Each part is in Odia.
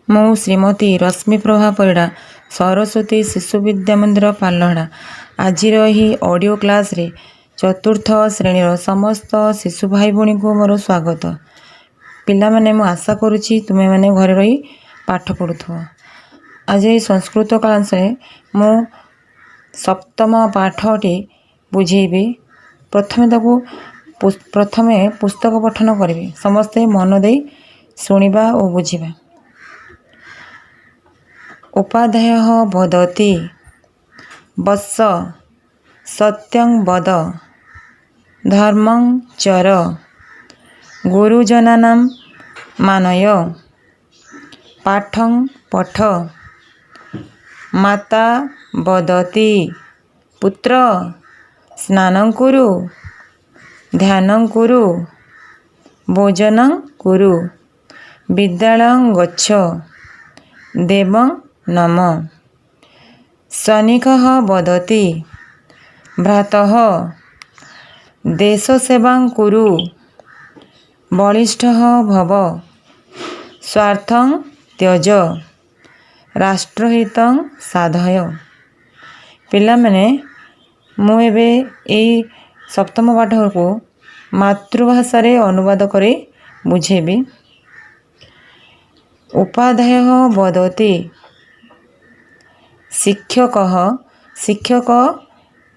ମୁଁ ଶ୍ରୀମତୀ ରଶ୍ମିପ୍ରଭା ପରିଡ଼ା ସରସ୍ୱତୀ ଶିଶୁ ବିଦ୍ୟା ମନ୍ଦିର ପାଲହଡ଼ା। ଆଜିର ଏହି ଅଡ଼ିଓ କ୍ଲାସ୍ରେ ଚତୁର୍ଥ ଶ୍ରେଣୀର ସମସ୍ତ ଶିଶୁ ଭାଇ ଭଉଣୀଙ୍କୁ ମୋର ସ୍ୱାଗତ। ପିଲାମାନେ, ମୁଁ ଆଶା କରୁଛି ତୁମେମାନେ ଘରେ ରହି ପାଠ ପଢ଼ୁଥିବ। ଆଜି ଏହି ସଂସ୍କୃତ କ୍ଲାସ୍ରେ ମୁଁ ସପ୍ତମ ପାଠଟି ବୁଝେଇବି। ପ୍ରଥମେ ପୁସ୍ତକ ପଠନ କରିବି। ସମସ୍ତେ ମନ ଦେଇ ଶୁଣିବା ଓ ବୁଝିବା। ଉପାଧ୍ୟାୟଃ ବଦତି ବତ୍ସ ସତ୍ୟଂ ବଦ ଧର୍ମଂ ଚର ଗୁରୁଜନାନାଂ ମାନୟ ପାଠଂ ପଠ। ମାତା ବଦତି ପୁତ୍ର ସ୍ନାନଂ କୁରୁ ଧ୍ୟାନଂ କୁରୁ ଭୋଜନଂ କୁରୁ ବିଦ୍ୟାଳୟଂ ଗଚ୍ଛ ଦେବଂ ନମ। ସୈନିକଃ ବଦତି ଭ୍ରାତଃ ଦେଶସେବାଂ କୁରୁ ବଳିଷ୍ଠଃ ଭବ ସ୍ୱାର୍ଥଂ ତ୍ୟଜ ରାଷ୍ଟ୍ରହିତଂ ସାଧୟ। ପିଲାମାନେ, ମୁଁ ଏବେ ଏଇ ସପ୍ତମ ପାଠକୁ ମାତୃଭାଷାରେ ଅନୁବାଦ କରି ବୁଝେଇବି। ଉପାଧ୍ୟାୟଃ ବଦତି ଶିକ୍ଷକଃ ଶିକ୍ଷକ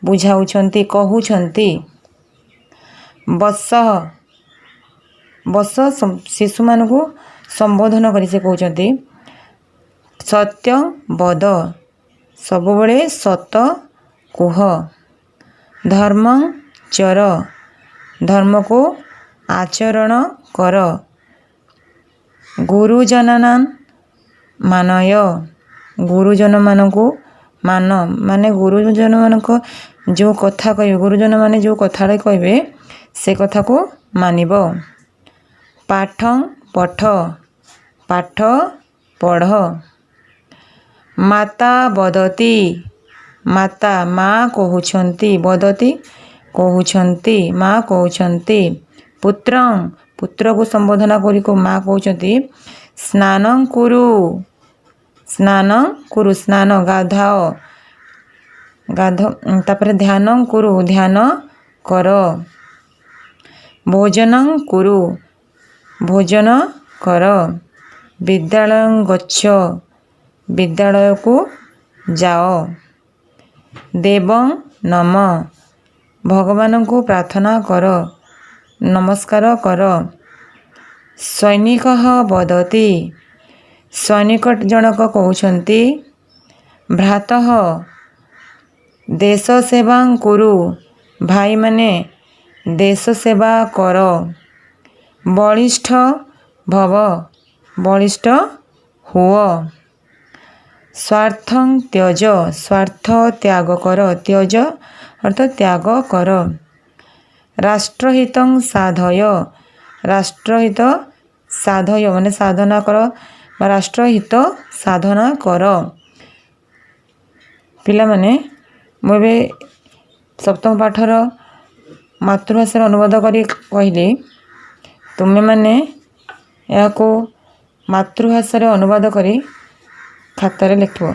ବୁଝାଉଛନ୍ତି, କହୁଛନ୍ତି। ବତ୍ସଃ ବତ୍ସ ଶିଶୁମାନଙ୍କୁ ସମ୍ବୋଧନ କରି ସେ କହୁଛନ୍ତି। ସତ୍ୟଂ ବଦ ସବୁବେଳେ ସତ କୁହ। ଧର୍ମଂ ଚର ଧର୍ମକୁ ଆଚରଣ କର। ଗୁରୁଜନାନାଂ ମାନୟ ଗୁରୁଜନମାନଙ୍କୁ ମାନ, ମାନେ ଗୁରୁଜନମାନଙ୍କ ଯେଉଁ କଥା କହିବେ, ଗୁରୁଜନମାନେ ଯେଉଁ କଥାଟା କହିବେ ସେ କଥାକୁ ମାନିବ। ପାଠଂ ପଠ ପାଠ ପଢ଼। ମାତା ବଦତି ମାତା ମା କହୁଛନ୍ତି, ବଦତି କହୁଛନ୍ତି, ମା କହୁଛନ୍ତି। ପୁତ୍ରଂ ପୁତ୍ରକୁ ସମ୍ବୋଧନ କରି ମା କହୁଛନ୍ତି। ସ୍ନାନଂ କୁରୁ ସ୍ନାନ କୁରୁ ସ୍ନାନ ଗାଧାଅ, ତାପରେ ଧ୍ୟାନଂ କୁରୁ ଧ୍ୟାନ କର। ଭୋଜନଂ କୁରୁ ଭୋଜନ କର। ବିଦ୍ୟାଳୟଂ ଗଚ୍ଛ ବିଦ୍ୟାଳୟକୁ ଯାଅ। ଦେବଂ ନମ ଭଗବାନଙ୍କୁ ପ୍ରାର୍ଥନା କର, ନମସ୍କାର କର। ସୈନିକଃ ବଦତି ସୈନିକ ଜଣକ କହୁଛନ୍ତି। ଭ୍ରାତଃ ଦେଶ ସେବାଂ କୁରୁ ଭାଇମାନେ ଦେଶ ସେବା କର। ବଳିଷ୍ଠ ଭବ ବଳିଷ୍ଠ ହୁଅ। ସ୍ୱାର୍ଥଂ ତ୍ୟଜ ସ୍ୱାର୍ଥ ତ୍ୟାଗ କର, ତ୍ୟଜ ଅର୍ଥ ତ୍ୟାଗ କର। ରାଷ୍ଟ୍ରହିତଂ ସାଧୟ ରାଷ୍ଟ୍ରହିତ ସାଧୟ ମାନେ ସାଧନା କର ବା ରାଷ୍ଟ୍ରହିତ ସାଧନା କର। ପିଲାମାନେ, ମୁଁ ଏବେ ସପ୍ତମ ପାଠର ମାତୃଭାଷାରେ ଅନୁବାଦ କରି କହିଲି। ତୁମେମାନେ ଏହାକୁ ମାତୃଭାଷାରେ ଅନୁବାଦ କରି ଖାତାରେ ଲେଖିବ।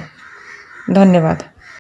ଧନ୍ୟବାଦ।